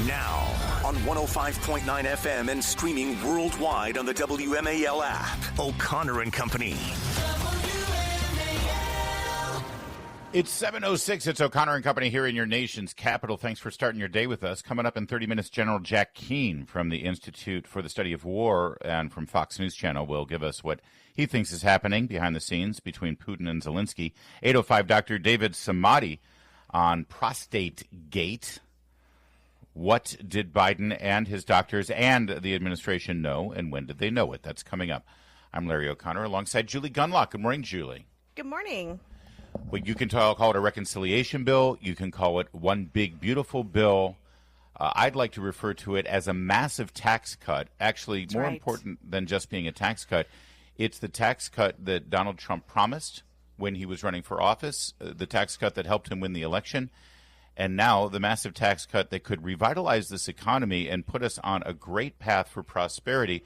Now, on 105.9 FM and streaming worldwide on the WMAL app, O'Connor and Company. It's 7:06. It's O'Connor and Company here in your nation's capital. Thanks for starting your day with us. Coming up in 30 minutes, General Jack Keane from the Institute for the Study of War and from Fox News Channel will give us what he thinks is happening behind the scenes between Putin and Zelensky. 8:05, Dr. David Samadi on prostate gate. What did Biden and his doctors and the administration know, and when did they know it? That's coming up. I'm Larry O'Connor alongside Julie Gunlock. Good morning, Julie. Good morning. Well, you can call it a reconciliation bill. You can call it one big, beautiful bill. I'd like to refer to it as a massive tax cut. Actually, That's more right. important than just being a tax cut, it's the tax cut that Donald Trump promised when he was running for office, the tax cut that helped him win the election, and now the massive tax cut that could revitalize this economy and put us on a great path for prosperity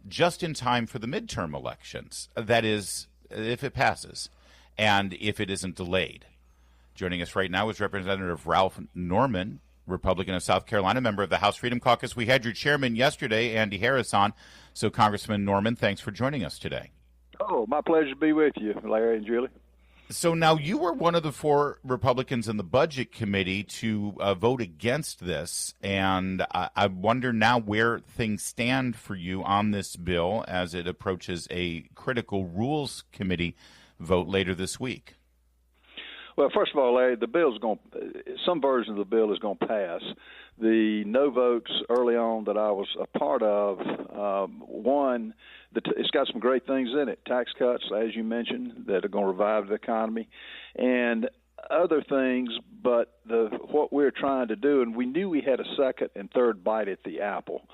just in time for the midterm elections. That is, if it passes. And if it isn't delayed. Joining us right now is Representative Ralph Norman, Republican of South Carolina, member of the House Freedom Caucus. We had your chairman yesterday, Andy Harris, on. So, Congressman Norman, thanks for joining us today. Oh, my pleasure to be with you, Larry and Julie. So now you were one of the 4 Republicans in the Budget Committee to vote against this, and I wonder now where things stand for you on this bill as it approaches a critical Rules Committee vote later this week. Well, first of all, Larry, the bill's some version of the bill is going to pass. The no votes early on that I was a part of, it's got some great things in it. Tax cuts, as you mentioned, that are going to revive the economy, and other things. But what we're trying to do, and we knew we had a second and third bite at the apple.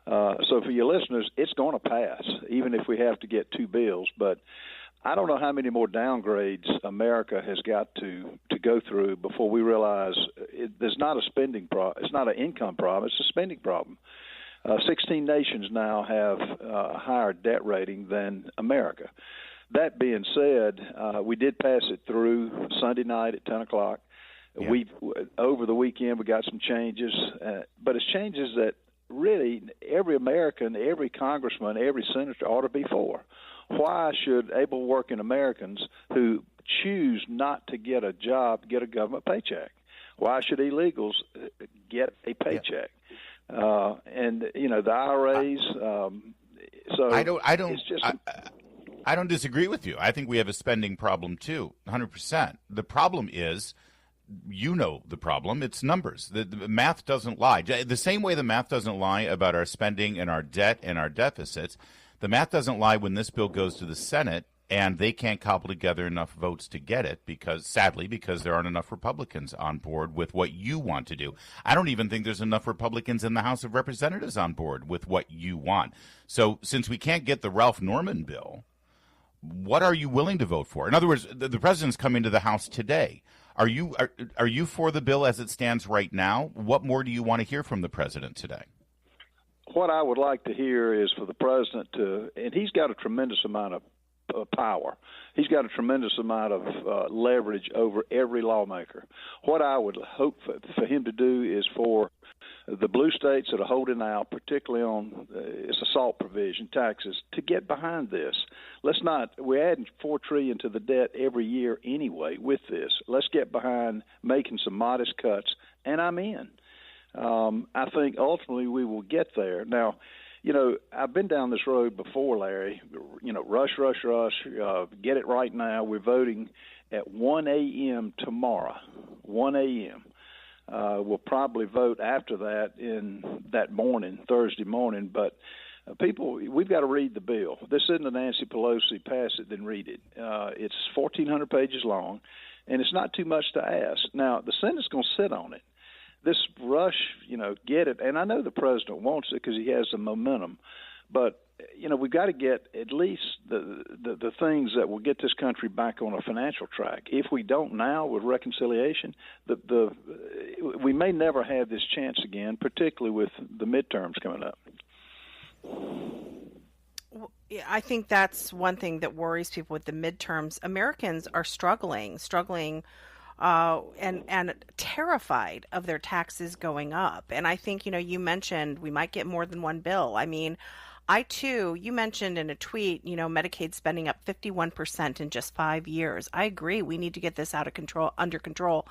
So for your listeners, it's going to pass, even if we have to get 2 bills. But I don't know how many more downgrades America has got to go through before we realize there's not a spending problem. It's not an income problem. It's a spending problem. 16 nations now have a higher debt rating than America. That being said, we did pass it through Sunday night at 10 o'clock. Yeah. Over the weekend, we got some changes, but it's changes that really every American, every congressman, every senator ought to be for. Why should able-working Americans who choose not to get a job get a government paycheck? Why should illegals get a paycheck? Yeah. And the IRAs. So I don't disagree with you. I think we have a spending problem too, 100%. The problem is, the problem. It's numbers. The math doesn't lie. The same way the math doesn't lie about our spending and our debt and our deficits. The math doesn't lie when this bill goes to the Senate and they can't cobble together enough votes to get it because there aren't enough Republicans on board with what you want to do. I don't even think there's enough Republicans in the House of Representatives on board with what you want. So since we can't get the Ralph Norman bill, what are you willing to vote for? In other words, the president's coming to the House today. Are you for the bill as it stands right now? What more do you want to hear from the president today? What I would like to hear is for the president and he's got a tremendous amount of power. He's got a tremendous amount of leverage over every lawmaker. What I would hope for him to do is for the blue states that are holding out, particularly on its assault provision, taxes, to get behind this. We're adding $4 trillion to the debt every year anyway with this. Let's get behind making some modest cuts, and I'm in. I think ultimately we will get there. Now, I've been down this road before, Larry. Rush, get it right now. We're voting at 1 a.m. tomorrow, 1 a.m. We'll probably vote after that in that morning, Thursday morning. But people, we've got to read the bill. This isn't a Nancy Pelosi pass it, then read it. It's 1,400 pages long, and it's not too much to ask. Now, the Senate's going to sit on it. This rush, get it. And I know the president wants it because he has the momentum. But, we've got to get at least the things that will get this country back on a financial track. If we don't now with reconciliation, we may never have this chance again, particularly with the midterms coming up. I think that's one thing that worries people with the midterms. Americans are struggling and terrified of their taxes going up. And I think, you mentioned we might get more than one bill. I mean, you mentioned in a tweet, Medicaid spending up 51% in just 5 years. I agree. We need to get this under control.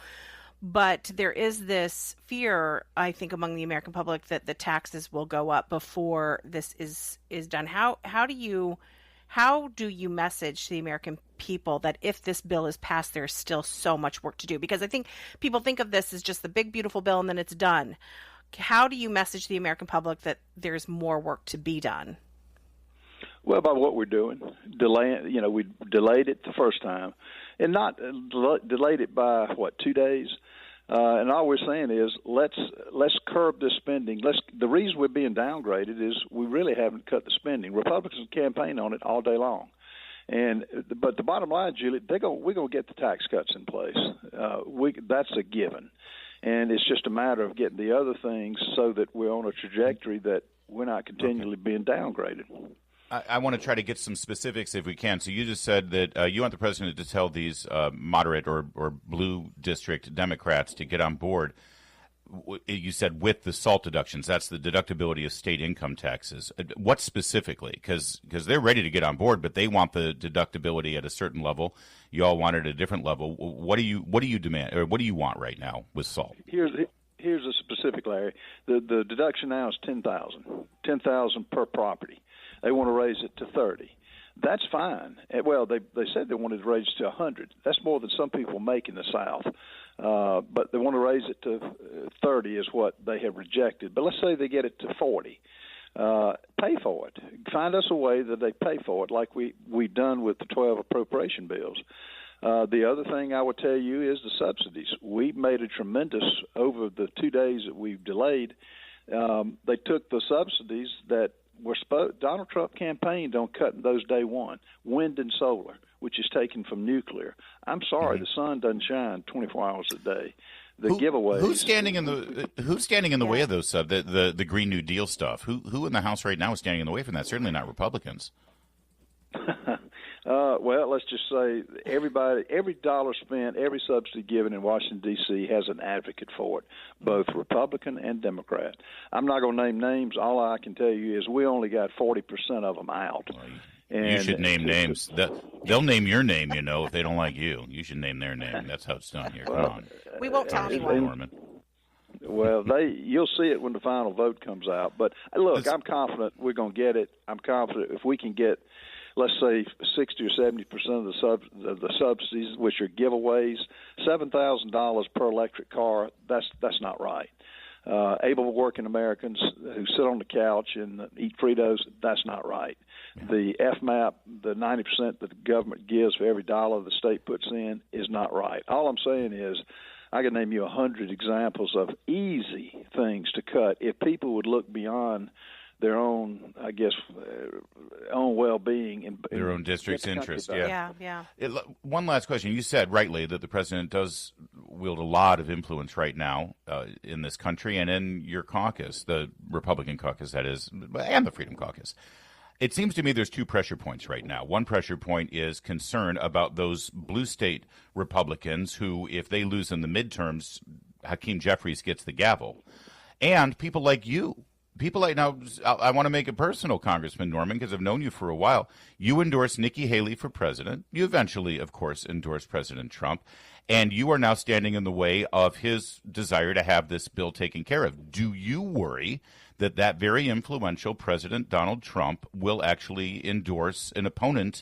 But there is this fear, I think, among the American public that the taxes will go up before this is done. How do you message to the American people that if this bill is passed, there's still so much work to do? Because I think people think of this as just the big, beautiful bill and then it's done. How do you message the American public that there's more work to be done? Well, by what we're doing, we delayed it the first time, and not delayed it by 2 days. And all we're saying is let's curb this spending. The reason we're being downgraded is we really haven't cut the spending. Republicans campaign on it all day long, but the bottom line, Julie, we're gonna get the tax cuts in place. That's a given, and it's just a matter of getting the other things so that we're on a trajectory that we're not continually being downgraded. I want to try to get some specifics if we can. So you just said that you want the president to tell these moderate or blue district Democrats to get on board. You said with the SALT deductions, that's the deductibility of state income taxes. What specifically? Because they're ready to get on board, but they want the deductibility at a certain level. You all want it at a different level. What do you demand, or what do you want right now with SALT? Here's a specific, Larry. The deduction now is $10,000 per property. They want to raise it to 30. That's fine. Well, they said they wanted to raise it to 100. That's more than some people make in the South. But they want to raise it to 30 is what they have rejected. But let's say they get it to 40. Pay for it. Find us a way that they pay for it, like we done with the 12 appropriation bills. The other thing I would tell you is the subsidies. We made a tremendous, over the 2 days that we've delayed, they took the subsidies that Donald Trump campaigned on cutting those day one, wind and solar, which is taken from nuclear. I'm sorry, the sun doesn't shine 24 hours a day. The giveaways. Who's standing in the way of those the Green New Deal stuff? Who in the House right now is standing in the way from that? Certainly not Republicans. Well, let's just say every dollar spent, every subsidy given in Washington, D.C. has an advocate for it, both Republican and Democrat. I'm not going to name names. All I can tell you is we only got 40% of them out. You should name names. They'll name your name, if they don't like you. You should name their name. That's how it's done here. Come on. We won't tell anyone. Well, you'll see it when the final vote comes out. But, look, I'm confident we're going to get it. I'm confident if we can get, let's say, 60 or 70% of the subsidies, which are giveaways, $7,000 per electric car, that's not right. Able working Americans who sit on the couch and eat Fritos, that's not right. The FMAP, the 90% that the government gives for every dollar the state puts in, is not right. All I'm saying is I can name you 100 examples of easy things to cut if people would look beyond their own, own well-being and their own district's interest. Yeah. One last question. You said rightly that the president does wield a lot of influence right now in this country and in your caucus, the Republican caucus, that is, and the Freedom Caucus. It seems to me there's two pressure points right now. One pressure point is concern about those blue state Republicans who, if they lose in the midterms, Hakeem Jeffries gets the gavel. And people like you. Now, I want to make it personal, Congressman Norman, because I've known you for a while. You endorsed Nikki Haley for president. You eventually, of course, endorsed President Trump. And you are now standing in the way of his desire to have this bill taken care of. Do you worry that very influential President Donald Trump will actually endorse an opponent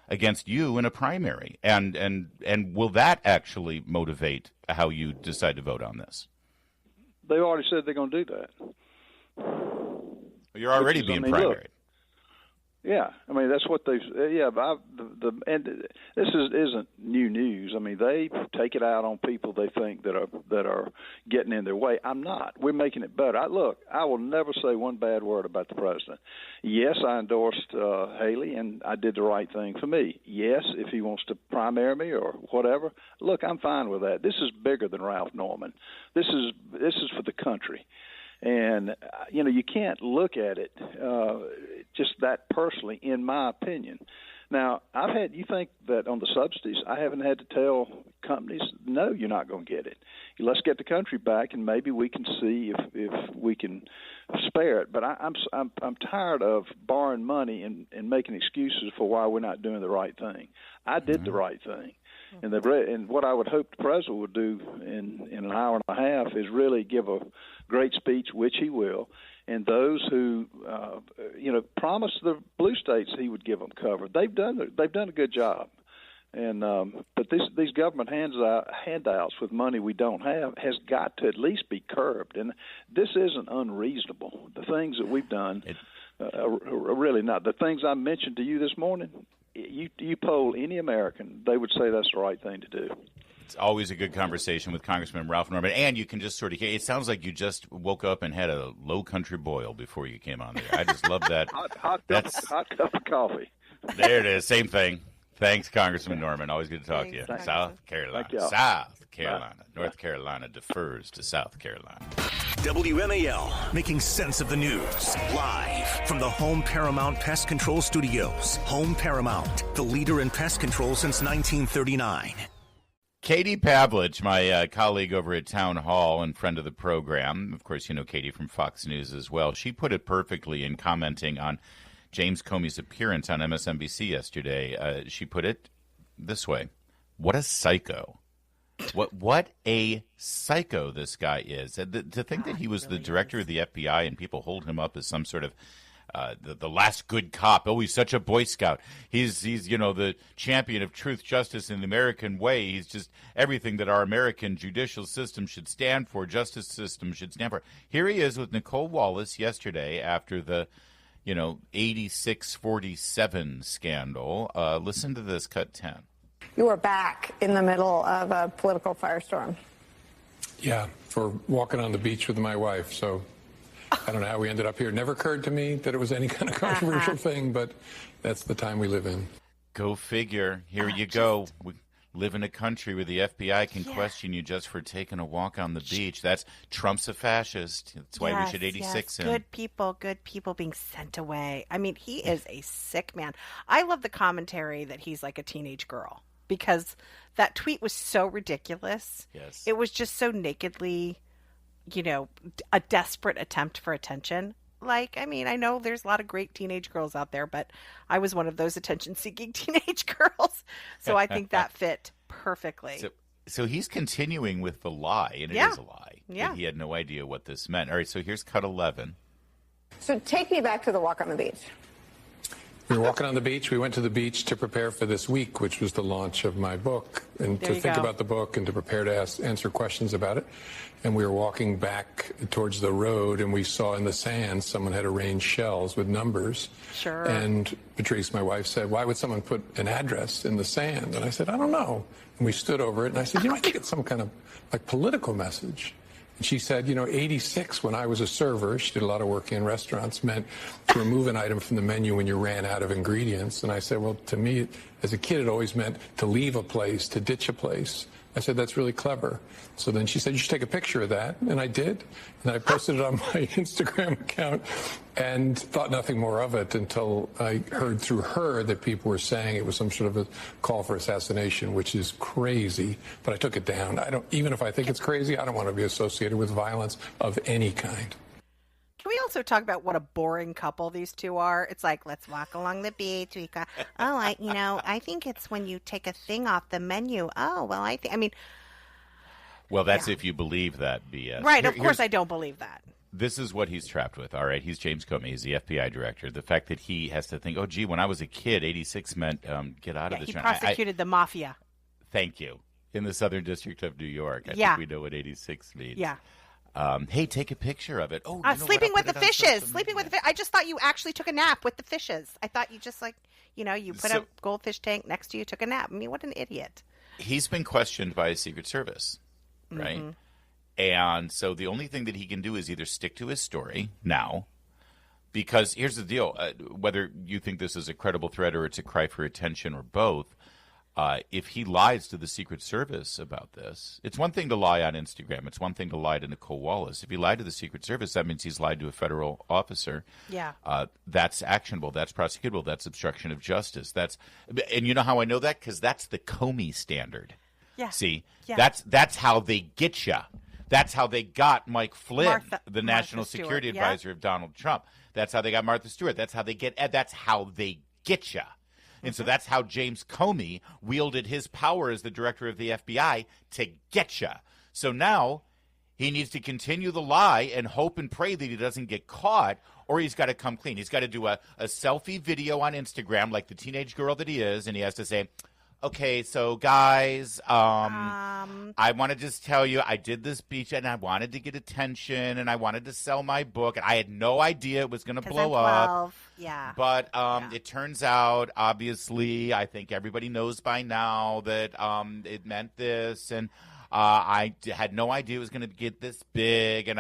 against you in a primary? And will that actually motivate how you decide to vote on this? They already said they're going to do that. You're already being primaried. Yeah, that's what they've. Yeah, and this isn't new news. They take it out on people they think that are getting in their way. I'm not. We're making it better. I will never say one bad word about the president. Yes, I endorsed Haley, and I did the right thing for me. Yes, if he wants to primary me or whatever, I'm fine with that. This is bigger than Ralph Norman. This is for the country. And, you can't look at it just that personally, in my opinion. Now, you think that on the subsidies, I haven't had to tell companies, no, you're not going to get it. Let's get the country back, and maybe we can see if we can spare it. But I'm tired of borrowing money and making excuses for why we're not doing the right thing. I did the right thing. And what I would hope the president would do in an hour and a half is really give a great speech, which he will. And those who, promised the blue states he would give them cover, they've done a good job. And but these government handouts with money we don't have has got to at least be curbed. And this isn't unreasonable. The things that we've done are really not. The things I mentioned to you this morning, you poll any American, they would say that's the right thing to do. It's always a good conversation with Congressman Ralph Norman, and you can just sort of, it sounds like you just woke up and had a low country boil before you came on there. I just love that. hot cup of coffee. There it is, same thing. Thanks, Congressman Norman. Always good to talk to you. Thanks. South Carolina. North Carolina defers to South Carolina. WMAL, making sense of the news. Live from the Home Paramount Pest Control Studios. Home Paramount, the leader in pest control since 1939. Katie Pavlich, my colleague over at Town Hall and friend of the program. Of course, you know Katie from Fox News as well. She put it perfectly in commenting on James Comey's appearance on MSNBC yesterday. She put it this way: "What a psycho! What a psycho this guy is! To think that he was the director of the FBI and people hold him up as some sort of the last good cop. Oh, he's such a Boy Scout. He's the champion of truth, justice, and the American way. He's just everything that our American judicial system should stand for, justice system should stand for." Here he is with Nicole Wallace yesterday after the 8647 scandal. Listen to this, cut 10. You were back in the middle of a political firestorm. Yeah, for walking on the beach with my wife. So I don't know how we ended up here. It never occurred to me that it was any kind of controversial thing, but that's the time we live in. Go figure. Here you go. We live in a country where the FBI can question you just for taking a walk on the beach. Trump's a fascist. That's why we should 86 him. Good people being sent away. I mean, he is a sick man. I love the commentary that he's like a teenage girl, because that tweet was so ridiculous. Yes. It was just so nakedly, a desperate attempt for attention. Like, I mean, I know there's a lot of great teenage girls out there, but I was one of those attention-seeking teenage girls. So I think that fit perfectly. So he's continuing with the lie, and it is a lie. Yeah. He had no idea what this meant. All right, so here's cut 11. So take me back to the walk on the beach. We were walking on the beach. We went to the beach to prepare for this week, which was the launch of my book, and to think about the book and to prepare to answer questions about it. And we were walking back towards the road, and we saw in the sand someone had arranged shells with numbers. Sure. And Patrice, my wife, said, "Why would someone put an address in the sand?" And I said, "I don't know." And we stood over it, and I said, "I think it's some kind of political message." And she said, 86, when I was a server, she did a lot of work in restaurants, meant to remove an item from the menu when you ran out of ingredients. And I said, well, to me, as a kid, it always meant to leave a place, to ditch a place. I said, that's really clever. So then she said, you should take a picture of that. And I did. And I posted it on my Instagram account and thought nothing more of it until I heard through her that people were saying it was some sort of a call for assassination, which is crazy. But I took it down. Even if I think it's crazy, I don't want to be associated with violence of any kind. Can we also talk about what a boring couple these two are? It's like, let's walk along the beach. We go, I think it's when you take a thing off the menu. Oh, well, Well, that's if you believe that BS. Right, of course I don't believe that. This is what he's trapped with, all right? He's James Comey. He's the FBI director. The fact that he has to think, when I was a kid, 86 meant get out of this. He prosecuted the mafia. Thank you. In the Southern District of New York. I think we know what 86 means. Yeah. Hey, take a picture of it. Sleeping with the fishes. I just thought you actually took a nap with the fishes. I thought you just you put a goldfish tank next to you, took a nap. I mean, what an idiot. He's been questioned by his Secret Service, right? Mm-hmm. And so the only thing that he can do is either stick to his story now, because here's the deal. Whether you think this is a credible threat or it's a cry for attention or both, if he lies to the Secret Service about this, it's one thing to lie on Instagram. It's one thing to lie to Nicole Wallace. If he lied to the Secret Service, that means he's lied to a federal officer. Yeah. That's actionable. That's prosecutable. That's obstruction of justice. And you know how I know that? Because that's the Comey standard. Yeah. See, Yeah. that's how they get you. That's how they got Mike Flynn, the National Stewart. Security Yeah. Advisor of Donald Trump. That's how they got Martha Stewart. That's how they get Ed. That's how they get you. And so that's how James Comey wielded his power as the director of the FBI to get you. So now he needs to continue the lie and hope and pray that he doesn't get caught, or he's got to come clean. He's got to do a selfie video on Instagram like the teenage girl that he is, and he has to say, okay, so guys, I want to just tell you I did this speech and I wanted to get attention and I wanted to sell my book. And I had no idea it was going to blow up. Yeah. But it turns out, obviously, I think everybody knows by now that it meant this. And I had no idea it was going to get this big.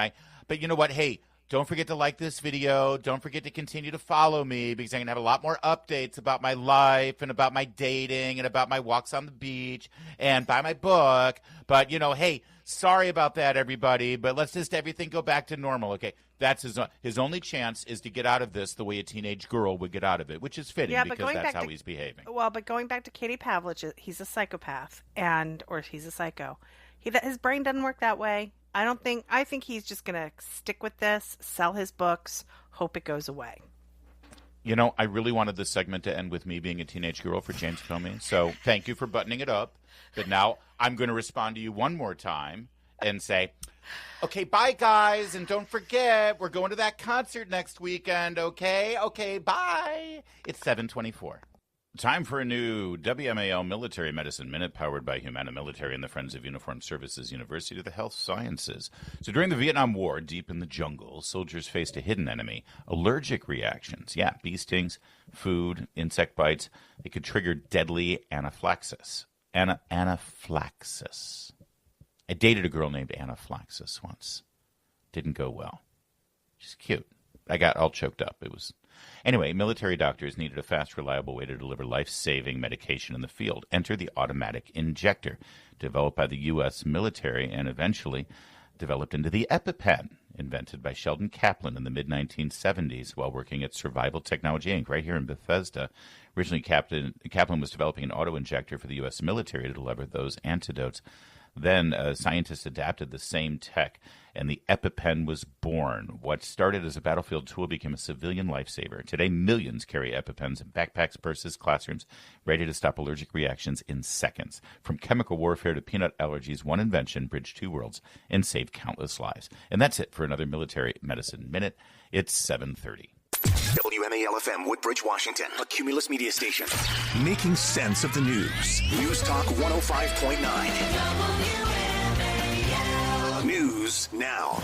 But you know what? Hey, don't forget to like this video. Don't forget to continue to follow me because I'm going to have a lot more updates about my life and about my dating and about my walks on the beach and buy my book. But, hey, sorry about that, everybody. But let's just everything go back to normal, okay? That's his only chance is to get out of this the way a teenage girl would get out of it, which is fitting because that's how he's behaving. Well, but going back to Katie Pavlich, he's a psychopath or he's a psycho. His brain doesn't work that way. I think he's just going to stick with this, sell his books, hope it goes away. I really wanted this segment to end with me being a teenage girl for James Comey. So thank you for buttoning it up. But now I'm going to respond to you one more time and say, okay, bye, guys. And don't forget, we're going to that concert next weekend, okay? Okay, bye. It's 7:24. Time for a new WMAL Military Medicine Minute powered by Humana Military and the Friends of Uniformed Services University of the Health Sciences. So during the Vietnam War, deep in the jungle, soldiers faced a hidden enemy, allergic reactions. Yeah, bee stings, food, insect bites. They could trigger deadly anaphylaxis. Anaphylaxis. I dated a girl named Anaphylaxis once. Didn't go well. She's cute. I got all choked up. Anyway, military doctors needed a fast, reliable way to deliver life-saving medication in the field. Enter the automatic injector, developed by the U.S. military and eventually developed into the EpiPen, invented by Sheldon Kaplan in the mid-1970s while working at Survival Technology, Inc., right here in Bethesda. Originally, Kaplan was developing an auto-injector for the U.S. military to deliver those antidotes. Then scientists adapted the same tech, and the EpiPen was born. What started as a battlefield tool became a civilian lifesaver. Today, millions carry EpiPens in backpacks, purses, classrooms, ready to stop allergic reactions in seconds. From chemical warfare to peanut allergies, one invention bridged two worlds and saved countless lives. And that's it for another Military Medicine Minute. It's 7:30. WMAL-FM, Woodbridge, Washington, a Cumulus media station. Making sense of the news. News Talk 105.9. News now.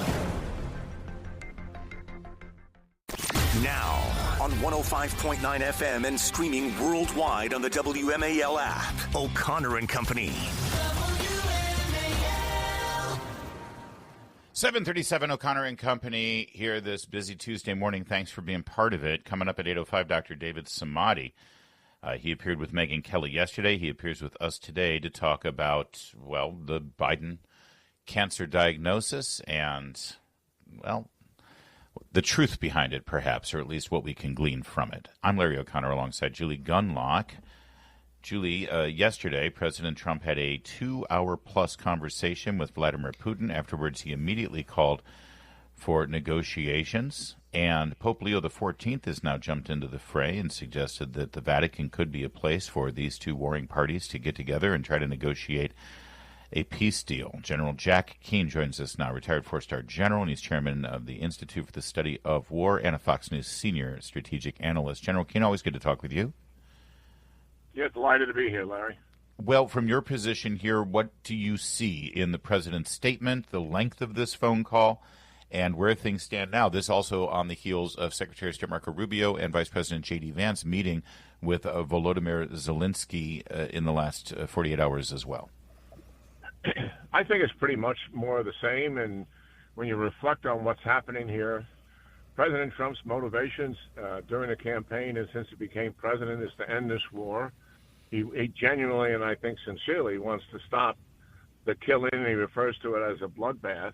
Now on 105.9 FM and streaming worldwide on the WMAL app. O'Connor and Company. 7:37, O'Connor and Company here this busy Tuesday morning. Thanks for being part of it. Coming up at 8:05, Dr. David Samadi. He appeared with Megyn Kelly yesterday. He appears with us today to talk about, the Biden cancer diagnosis and, the truth behind it, perhaps, or at least what we can glean from it. I'm Larry O'Connor alongside Julie Gunlock. Julie, yesterday, President Trump had a 2-hour-plus conversation with Vladimir Putin. Afterwards, he immediately called for negotiations. And Pope Leo XIV has now jumped into the fray and suggested that the Vatican could be a place for these two warring parties to get together and try to negotiate a peace deal. General Jack Keane joins us now, retired four-star general, and he's chairman of the Institute for the Study of War and a Fox News senior strategic analyst. General Keane, always good to talk with you. Yeah, delighted to be here, Larry. Well, from your position here, what do you see in the president's statement, the length of this phone call, and where things stand now? This also on the heels of Secretary of State Marco Rubio and Vice President J.D. Vance meeting with Volodymyr Zelensky in the last 48 hours as well. I think it's pretty much more of the same, and when you reflect on what's happening here, President Trump's motivations during the campaign and since he became president is to end this war. He genuinely and I think sincerely wants to stop the killing. He refers to it as a bloodbath.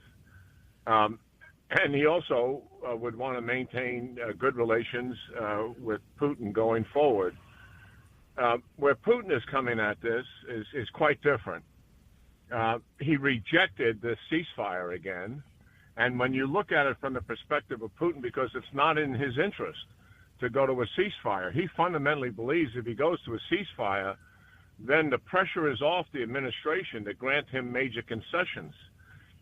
And he also would want to maintain good relations with Putin going forward. Where Putin is coming at this is quite different. He rejected the ceasefire again. And when you look at it from the perspective of Putin, because it's not in his interest to go to a ceasefire, he fundamentally believes if he goes to a ceasefire, then the pressure is off the administration to grant him major concessions.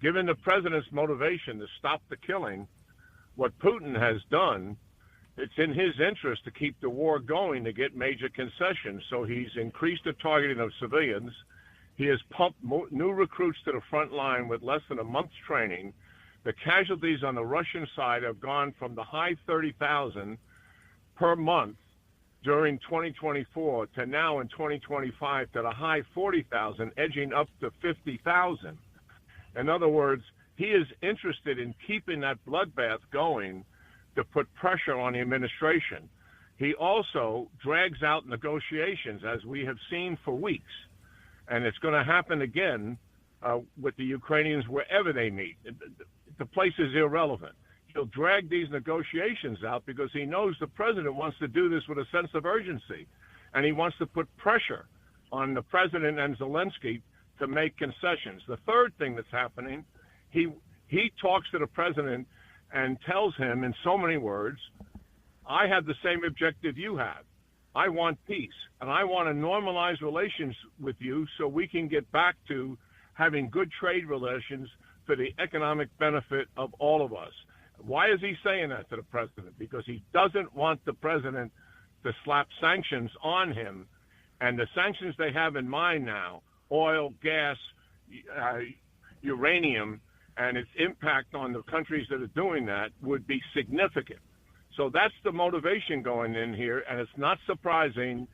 Given the president's motivation to stop the killing, what Putin has done, it's in his interest to keep the war going to get major concessions. So he's increased the targeting of civilians. He has pumped new recruits to the front line with less than a month's training. The casualties on the Russian side have gone from the high 30,000 per month during 2024 to now in 2025 to the high 40,000, edging up to 50,000. In other words, he is interested in keeping that bloodbath going to put pressure on the administration. He also drags out negotiations, as we have seen for weeks, and it's going to happen again with the Ukrainians wherever they meet. The place is irrelevant. He'll drag these negotiations out because he knows the president wants to do this with a sense of urgency, and he wants to put pressure on the president and Zelensky to make concessions. The third thing that's happening, he talks to the president and tells him in so many words, I have the same objective you have. I want peace, and I want to normalize relations with you so we can get back to having good trade relations for the economic benefit of all of us. Why is he saying that to the president? Because he doesn't want the president to slap sanctions on him. And the sanctions they have in mind now, oil, gas, uranium, and its impact on the countries that are doing that would be significant. So that's the motivation going in here, and it's not surprising.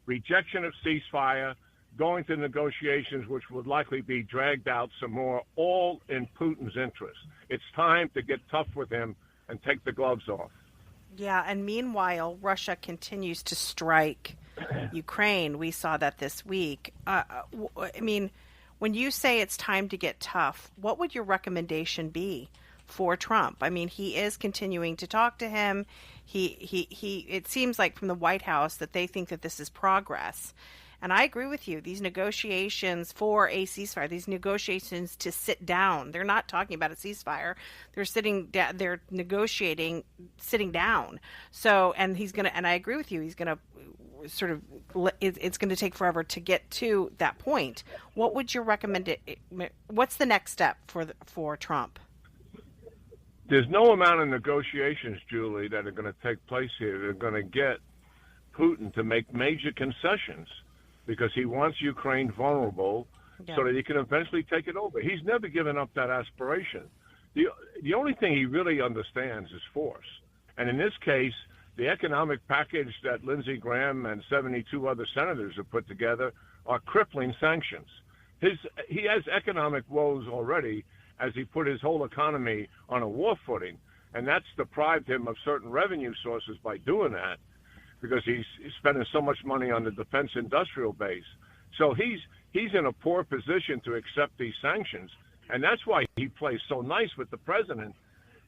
Rejection of ceasefire, going to negotiations, which would likely be dragged out some more, all in Putin's interest. It's time to get tough with him and take the gloves off. Yeah, and meanwhile, Russia continues to strike Ukraine. We saw that this week. I mean, when you say it's time to get tough, what would your recommendation be for Trump? I mean, he is continuing to talk to him. It seems like from the White House that they think that this is progress. And I agree with you. These negotiations for a ceasefire, these negotiations to sit down, they're not talking about a ceasefire. They're negotiating, sitting down. So, and I agree with you. He's going to it's going to take forever to get to that point. What would your what's the next step for Trump? There's no amount of negotiations, Julie, that are going to take place here. They're going to get Putin to make major concessions because he wants Ukraine vulnerable so that he can eventually take it over. He's never given up that aspiration. The only thing he really understands is force. And in this case, the economic package that Lindsey Graham and 72 other senators have put together are crippling sanctions. He has economic woes already as he put his whole economy on a war footing, and that's deprived him of certain revenue sources by doing that because he's spending so much money on the defense industrial base. So he's in a poor position to accept these sanctions, and that's why he plays so nice with the president,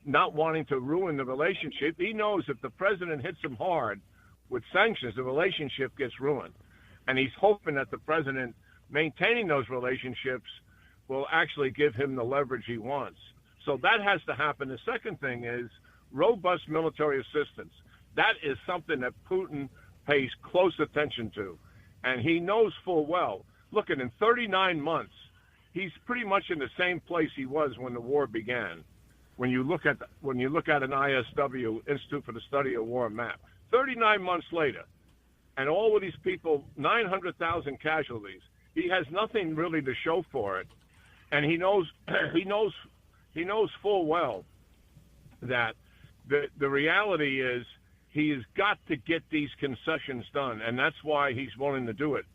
not wanting to ruin the relationship. He knows if the president hits him hard with sanctions, the relationship gets ruined. And he's hoping that the president maintaining those relationships will actually give him the leverage he wants. So that has to happen. The second thing is robust military assistance. That is something that Putin pays close attention to. And he knows full well, look, in 39 months, he's pretty much in the same place he was when the war began. When you look at an ISW, Institute for the Study of War map, 39 months later, and all of these people, 900,000 casualties, he has nothing really to show for it, and he knows full well that the reality is he has got to get these concessions done, and that's why he's willing to do it.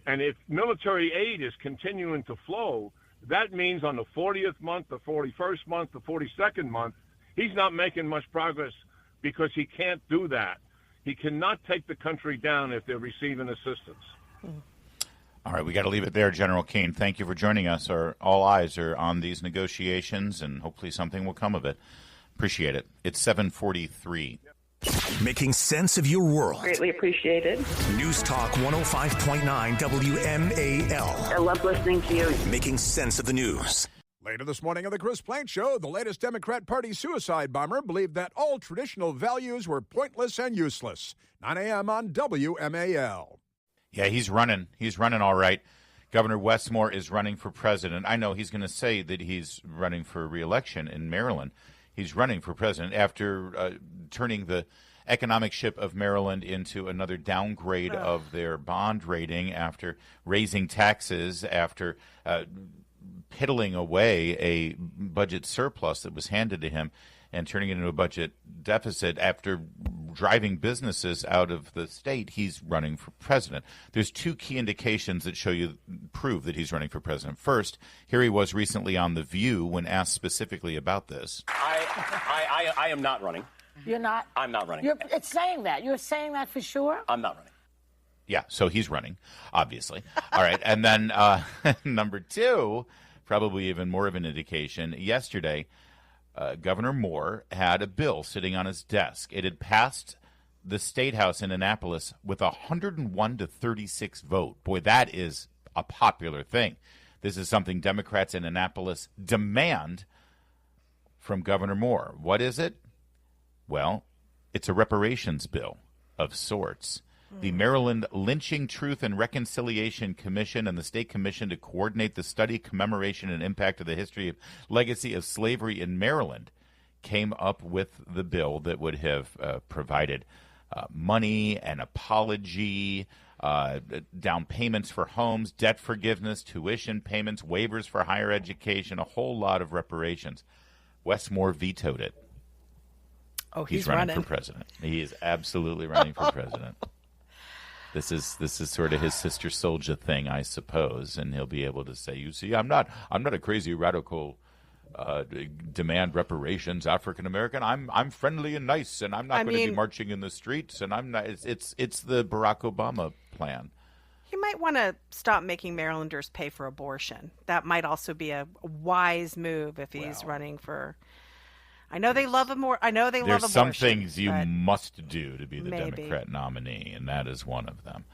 And if military aid is continuing to flow, that means on the 40th month, the 41st month, the 42nd month, he's not making much progress because he can't do that. He cannot take the country down if they're receiving assistance. All right, we got to leave it there, General Keane. Thank you for joining us. All eyes are on these negotiations, and hopefully something will come of it. Appreciate it. It's 7:43. Making sense of your world. Greatly appreciated. News Talk 105.9 WMAL. I love listening to you. Making sense of the news. Later this morning on the Chris Plante Show, the latest Democrat Party suicide bomber believed that all traditional values were pointless and useless. 9 a.m. on WMAL. Yeah, he's running. He's running all right. Governor Westmore is running for president. I know he's going to say that he's running for re-election in Maryland. He's running for president after turning the economic ship of Maryland into another downgrade of their bond rating, after raising taxes, after piddling away a budget surplus that was handed to him and turning it into a budget deficit, after driving businesses out of the state. He's running for president. There's two key indications that prove that he's running for president. First, here he was recently on The View when asked specifically about this. I am not running. You're not? I'm not running. It's saying that. You're saying that for sure? I'm not running. Yeah, so he's running, obviously. All right, and then number two, probably even more of an indication, yesterday, Governor Moore had a bill sitting on his desk. It had passed the State House in Annapolis with a 101 to 36 vote. Boy, that is a popular thing. This is something Democrats in Annapolis demand from Governor Moore. What is it? Well, it's a reparations bill of sorts. The Maryland Lynching Truth and Reconciliation Commission and the State Commission to coordinate the study, commemoration, and impact of the history of legacy of slavery in Maryland came up with the bill that would have provided money, an apology, down payments for homes, debt forgiveness, tuition payments, waivers for higher education, a whole lot of reparations. Westmore vetoed it. Oh, he's running for president. He is absolutely running for president. This is sort of his Sister Souljah thing, I suppose, and he'll be able to say, "You see, I'm not a crazy radical demand reparations African American. I'm friendly and nice, and I'm not going to be marching in the streets, and I'm not." It's the Barack Obama plan. He might want to stop making Marylanders pay for abortion. That might also be a wise move if he's running for. I know they love more. I know they love abortion. There's some things you must do to be the Democrat nominee, and that is one of them.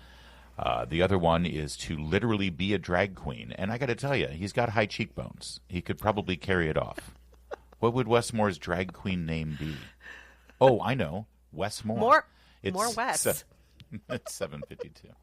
The other one is to literally be a drag queen. And I got to tell you, he's got high cheekbones. He could probably carry it off. What would Westmore's drag queen name be? Oh, I know. Westmore. More West. It's 7:52.